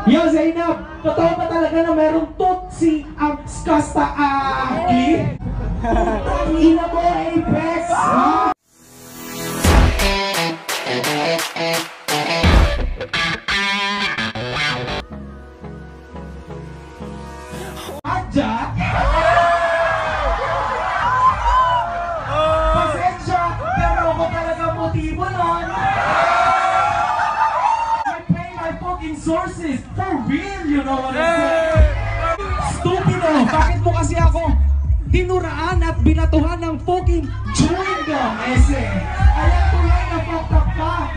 Yo, Zainab, totoo ba talaga na merong tutsi ang kasta Agli? Ina mo, Apex! Adja? Pasensya, pero ako talaga motibo nun. Sources for real, you know what I'm saying? Stupido! Bakit mo kasi ako tinuraan at binatuhan ng fucking chewing gum, ese? Alam ko lang na fucked up ka!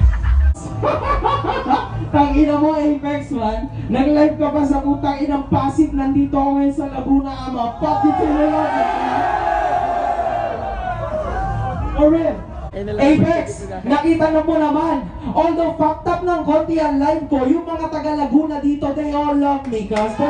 Tangina mo, Apex, man. Nag-live ka pa sa putang inang Pasig. Nandito ako ngayon sa Laguna, ama. Fuck it, for real. Apex, nakita na mo naman. Although fucked up ng konti ang live ko, yung mga taga Laguna dito, they all love me, cause for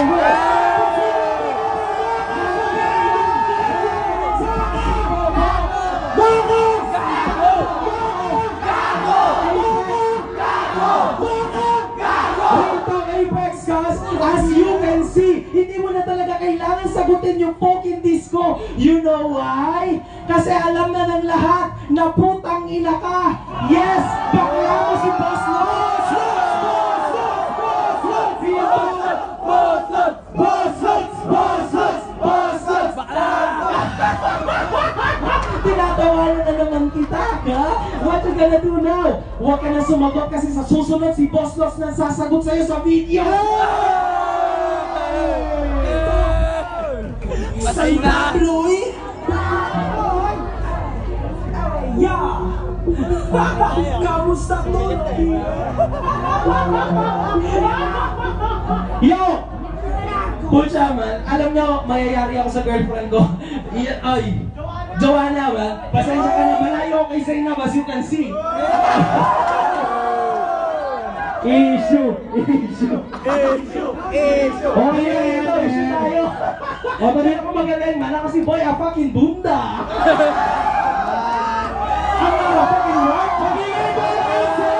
as you can see, hindi mo na talaga kailangan sagutin yung fucking disco. You know why? Kasi alam na ng lahat na putang ina ka. Yes! Bakla mo si Boss Lods! Tinatawanan na naman kita, ka? What you gonna do now? Huwag ka na sumagot kasi sa susunod si Boss Lods na sasagot sa'yo sa video. Say na, Louie! Yeah! Kamusta to? Yo! Pucha man, alam nyo, mayayari ako sa girlfriend ko. Ay, Joanna man, pasensya ka na, malayo kay Zainab as you can see. Issue! Oh yeah, issue tayo. O, pwede ako magaling, man ako si Boy, a fucking bunda. Ang mga fucking work, magiging ba kayo sa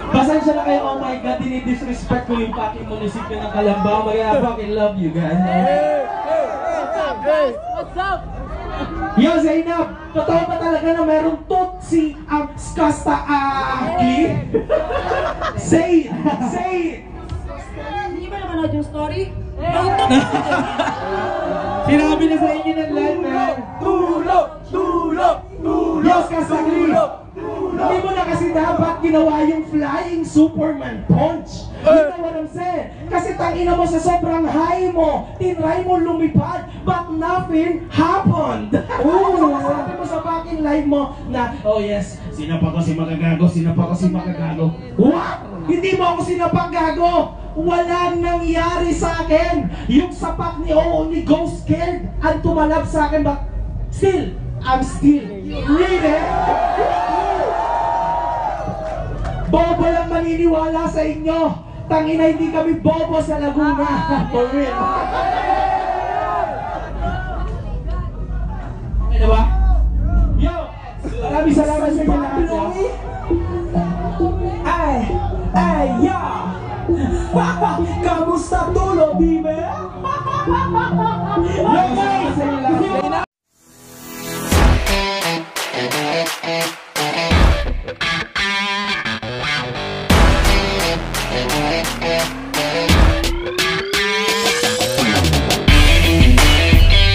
pasensya na kayo, oh my God, dinidisrespect ko yung fucking munisipyo ng Calambao. I fucking love you guys. What's up? Yo, Zainab, totoo ba talaga na merong tutsi ang kasta Agli? Say it! Say it! Hindi ba naman yung story? Sinabi na sa inyo ng lahat, man. Tulog! Yes, Kasagli! Hindi mo na kasi dapat ginawa yung flying Superman punch. You know what I'm saying? Kasi tangina mo sa sobrang high mo, tinry mo lumipad, but nothing happened. Sabi mo sa fucking live mo na, oh yes, sinapa ko si Makagago. What? Hindi mo ako sinapak, gago! Walang nangyari sa akin. Yung sapak ni ni Ghost Killed ang tumalab sa akin, but still, I'm still really. Bobo lang maniniwala sa inyo. Tangina, hindi kami bobo sa Laguna. For real. Okay na ba? Yo! Maraming salamat sa inyo lahat. Ay, yo! Kamusta tulo, bibe? Yo guys! Yeah.